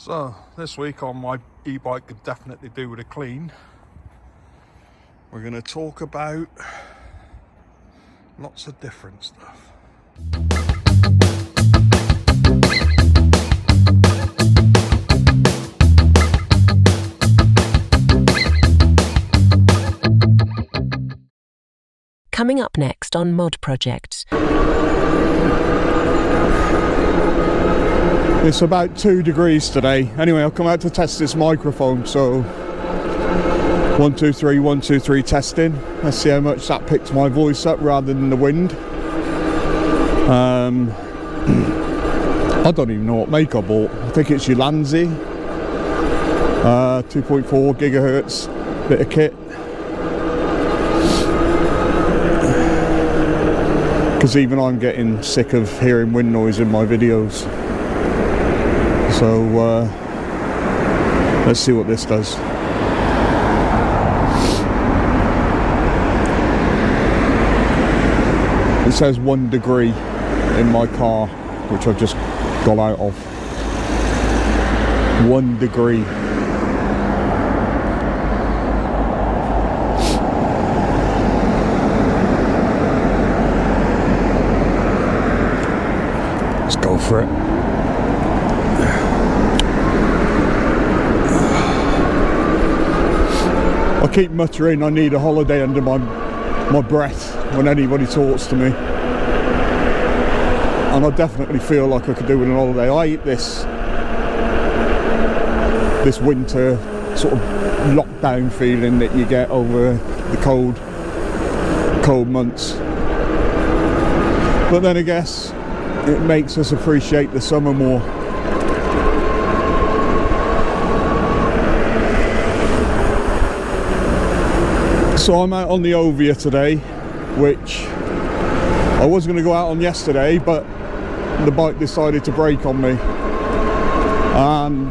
So this week on my e-bike could definitely do with a clean. We're going to talk about lots of different stuff. Coming up next on Mod Projects. It's about 2 degrees today. Anyway, I've come out to test this microphone, so 1, 2, 3, 1, 2, 3 testing. Let's see how much that picks my voice up rather than the wind. I don't even know what make I bought. I think it's Ulanzi, 2.4 gigahertz bit of kit. Because even I'm getting sick of hearing wind noise in my videos. So let's see what this does. It says 1 degree in my car, which I've just got out of. 1 degree. Let's go for it. I keep muttering I need a holiday under my breath when anybody talks to me, and I definitely feel like I could do with an holiday. I hate this winter sort of lockdown feeling that you get over the cold months, but then I guess it makes us appreciate the summer more. So I'm out on the Ovia today, which I was going to go out on yesterday, but the bike decided to break on me, and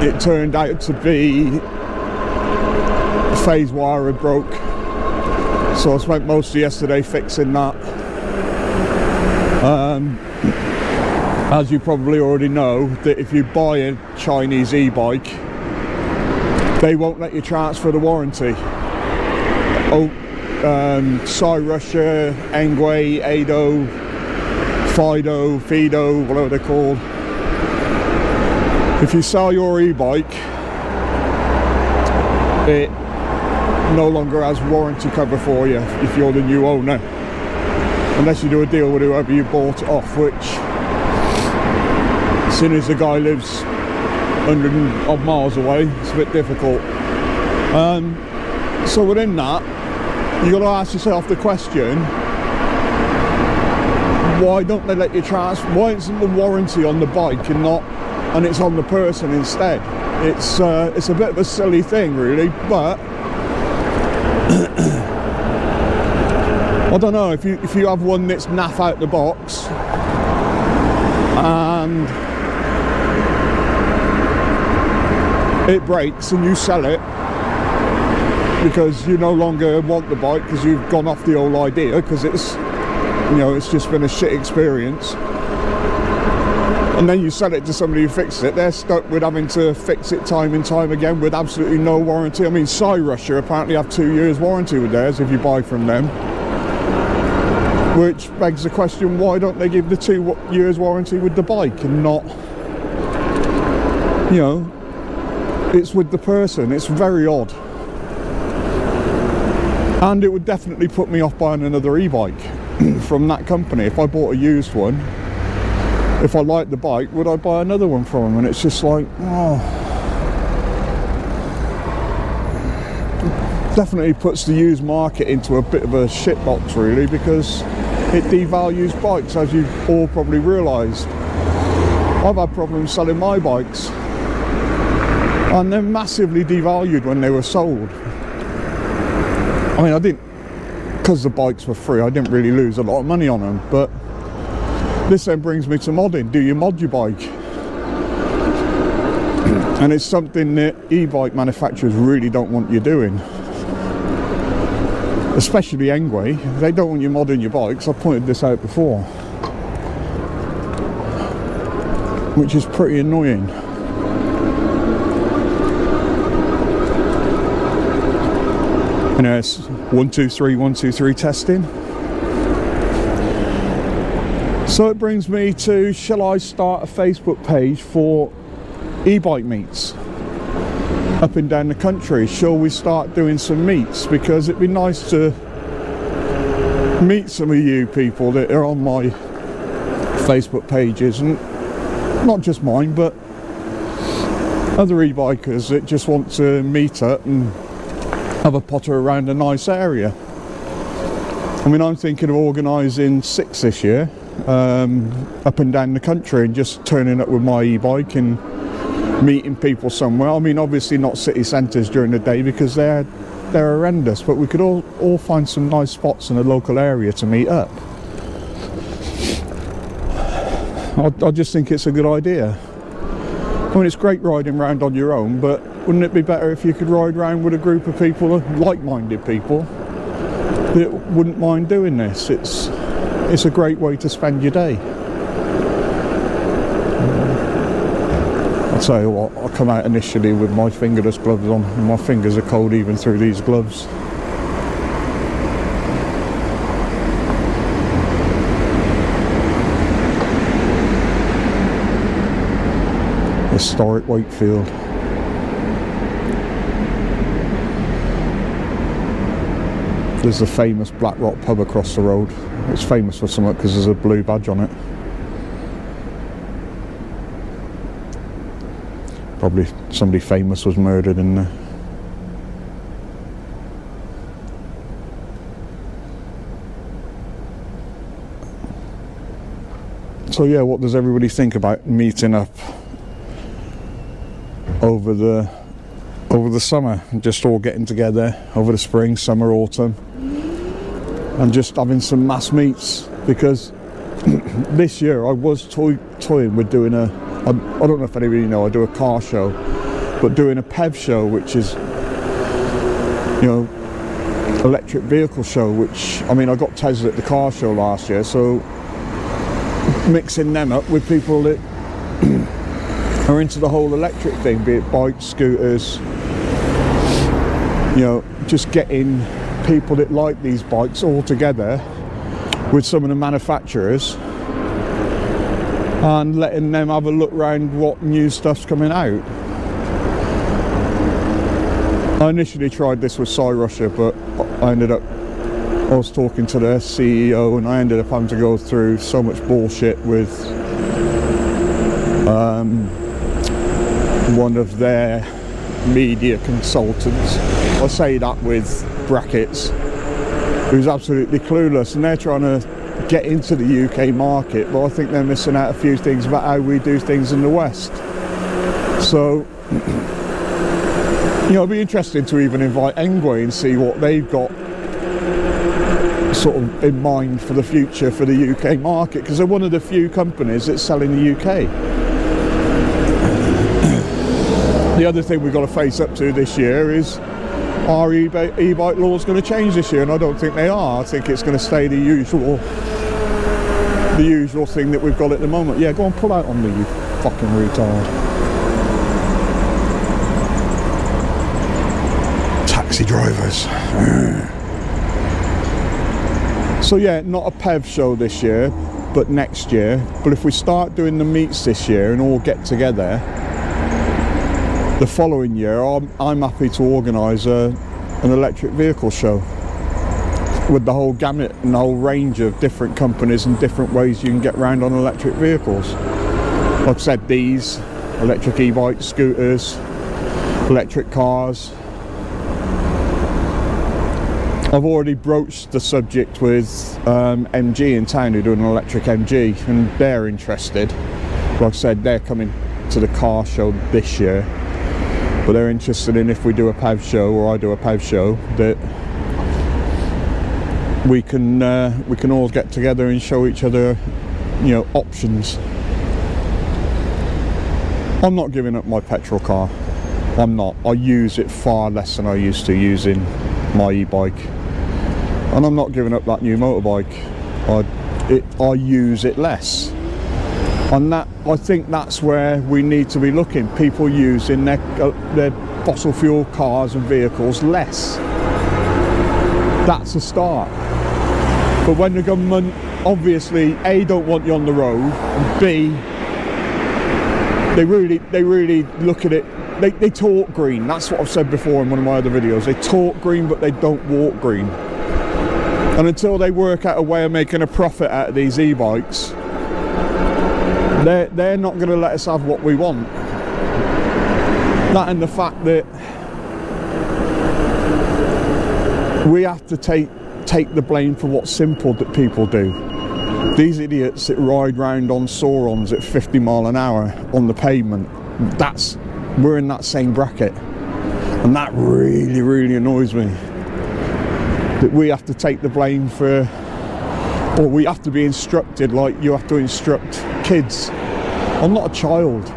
it turned out to be the phase wire had broke. So I spent most of yesterday fixing that. As you probably already know, that if you buy a Chinese e-bike, they won't let you transfer the warranty. Cyrusher, Engway, Ado, Fido, Fido, whatever they're called. If you sell your e-bike, it no longer has warranty cover for you if you're the new owner, unless you do a deal with whoever you bought it off, which, as soon as the guy lives 100 odd miles away, it's a bit difficult. So within that, you've got to ask yourself the question, why don't they let you transfer? Why isn't the warranty on the bike and it's on the person instead? It's a bit of a silly thing, really, but I don't know, if you have one that's naff out the box and it breaks and you sell it because you no longer want the bike because you've gone off the old idea because it's just been a shit experience, and then you sell it to somebody who fixes it, they're stuck with having to fix it time and time again with absolutely no warranty. I mean, Cyrusher apparently have 2 years warranty with theirs if you buy from them, which begs the question, why don't they give the 2 years warranty with the bike and not, it's with the person. It's very odd. And it would definitely put me off buying another e-bike from that company. If I bought a used one, if I liked the bike, would I buy another one from them? And it's just like, definitely puts the used market into a bit of a shitbox, really, because it devalues bikes, as you all probably realised. I've had problems selling my bikes, and they're massively devalued when they were sold. I mean, I didn't, because the bikes were free, I didn't really lose a lot of money on them, but this then brings me to modding. Do you mod your bike? And it's something that e-bike manufacturers really don't want you doing. Especially Engway, they don't want you modding your bikes. I pointed this out before. which is pretty annoying. You know, it's 1, 2, 3, 1, 2, 3 testing. So it brings me to, shall I start a Facebook page for e-bike meets up and down the country? Shall we start doing some meets? Because it'd be nice to meet some of you people that are on my Facebook pages, and not just mine, but other e-bikers that just want to meet up and have a potter around a nice area. I mean, I'm thinking of organising 6 this year, up and down the country, and just turning up with my e-bike and meeting people somewhere. I mean, obviously not city centres during the day because they're horrendous, but we could all find some nice spots in a local area to meet up. I just think it's a good idea. I mean, it's great riding around on your own, but wouldn't it be better if you could ride around with a group of people, like-minded people, that wouldn't mind doing this? It's a great way to spend your day. I'll tell you what, I'll come out initially with my fingerless gloves on, and my fingers are cold even through these gloves. Historic Wakefield. There's the famous Black Rock pub across the road. It's famous for something because there's a blue badge on it. Probably somebody famous was murdered in there. So yeah, what does everybody think about meeting up over the summer, and just all getting together over the spring, summer, autumn, and just having some mass meets? Because this year I was toying with doing I don't know if anybody know, I do a car show, but doing a PEV show, which is, you know, electric vehicle show, which, I mean, I got Tesla at the car show last year, so mixing them up with people that are into the whole electric thing, be it bikes, scooters, you know, just getting people that like these bikes all together with some of the manufacturers and letting them have a look around what new stuff's coming out. I initially tried this with Cyrusher, but I was talking to their CEO, and I ended up having to go through so much bullshit with one of their media consultants. I say that with brackets, who's absolutely clueless, and they're trying to get into the UK market, but I think they're missing out a few things about how we do things in the West. So, you know, it'd be interesting to even invite Engway and see what they've got sort of in mind for the future for the UK market, because they're one of the few companies that sell in the UK. The other thing we've got to face up to this year is, our e-bike law is going to change this year, and I don't think they are. I think it's going to stay the usual thing that we've got at the moment. Yeah, go on, pull out on me, you fucking retard. Taxi drivers. So yeah, not a PEV show this year, but next year. But if we start doing the meets this year and all get together, the following year I'm happy to organise an electric vehicle show with the whole gamut and the whole range of different companies and different ways you can get around on electric vehicles. Like I said, these electric e-bikes, scooters, electric cars. I've already broached the subject with MG in town, who are doing an electric MG, and they're interested. Like I said, they're coming to the car show this year, but they're interested in, if we do a PEV show, or I do a PEV show, that we can all get together and show each other, you know, options. I'm not giving up my petrol car. I'm not. I use it far less than I used to using my e-bike, and I'm not giving up that new motorbike. I use it less, and that, I think that's where we need to be looking. People using their fossil fuel cars and vehicles less. that's a start. But when the government obviously A, don't want you on the road, and B, they really look at it, they talk green. That's what I've said before in one of my other videos. They talk green, but they don't walk green. And until they work out a way of making a profit out of these e-bikes, they're not going to let us have what we want. That and the fact that we have to take the blame for what's simple that people do. These idiots that ride round on Saurons at 50 mile an hour on the pavement, we're in that same bracket. And that really annoys me. That we have to take the blame for, or we have to be instructed like you have to instruct kids. I'm not a child.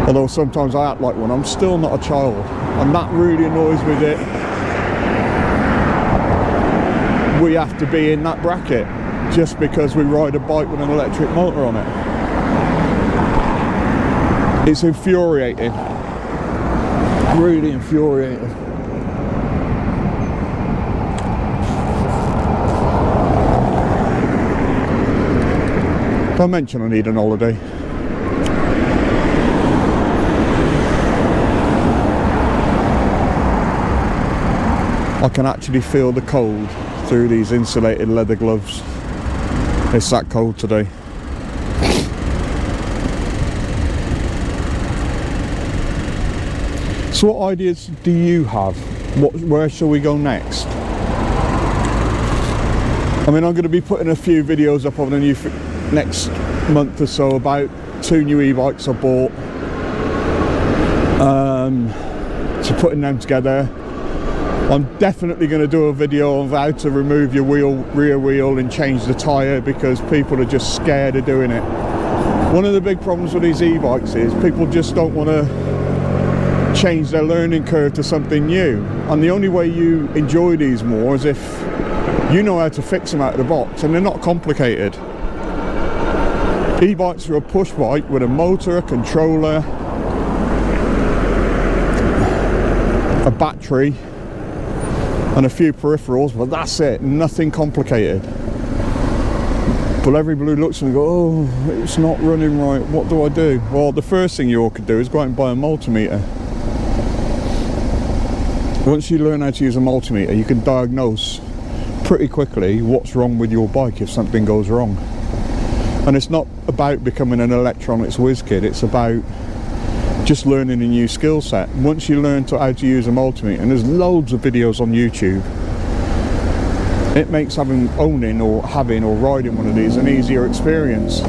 Although sometimes I act like one, I'm still not a child. And that really annoys me that we have to be in that bracket just because we ride a bike with an electric motor on it. It's infuriating. Really infuriating. Did I mention I need an holiday? I can actually feel the cold through these insulated leather gloves. It's that cold today. So what ideas do you have? Where shall we go next? I mean, I'm going to be putting a few videos up over the next month or so about 2 new e-bikes I bought. So putting them together. I'm definitely going to do a video of how to remove your rear wheel and change the tyre, because people are just scared of doing it. One of the big problems with these e-bikes is people just don't want to change their learning curve to something new, and the only way you enjoy these more is if you know how to fix them out of the box, and they're not complicated. E-bikes are a push bike with a motor, a controller, a battery and a few peripherals, but that's it, nothing complicated. But everybody looks and go, oh, it's not running right, what do I do? Well, the first thing you all could do is go out and buy a multimeter. Once you learn how to use a multimeter, you can diagnose pretty quickly what's wrong with your bike if something goes wrong. And it's not about becoming an electronics whiz kid, it's about just learning a new skill set. Once you learn how to use a multimeter, and there's loads of videos on YouTube, it makes owning or riding one of these an easier experience,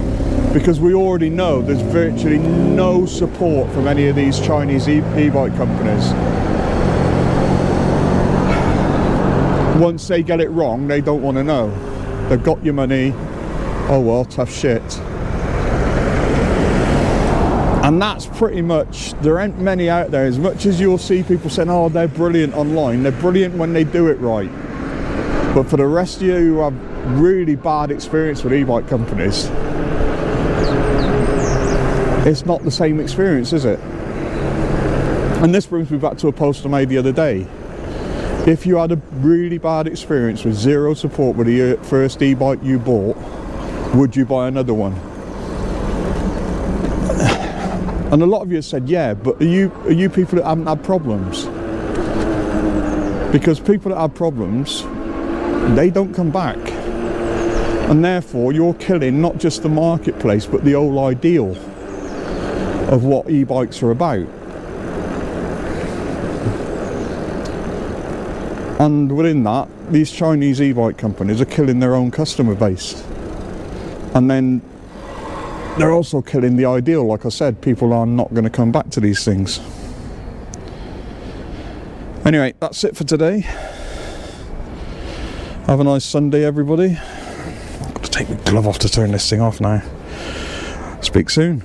because we already know there's virtually no support from any of these Chinese e-bike companies. Once they get it wrong, they don't want to know. They've got your money, oh well, tough shit. And that's pretty much, there ain't many out there. As much as you'll see people saying, oh, they're brilliant online, they're brilliant when they do it right. But for the rest of you who have really bad experience with e-bike companies, it's not the same experience, is it? And this brings me back to a post I made the other day. If you had a really bad experience with zero support with the first e-bike you bought, would you buy another one? And a lot of you have said, yeah, but are you people that haven't had problems? Because people that have problems, they don't come back. And therefore, you're killing not just the marketplace, but the whole ideal of what e-bikes are about. And within that, these Chinese e-bike companies are killing their own customer base. And then they're also killing the ideal. Like I said, people are not going to come back to these things. Anyway, that's it for today. Have a nice Sunday, everybody. I've got to take my glove off to turn this thing off now. Speak soon.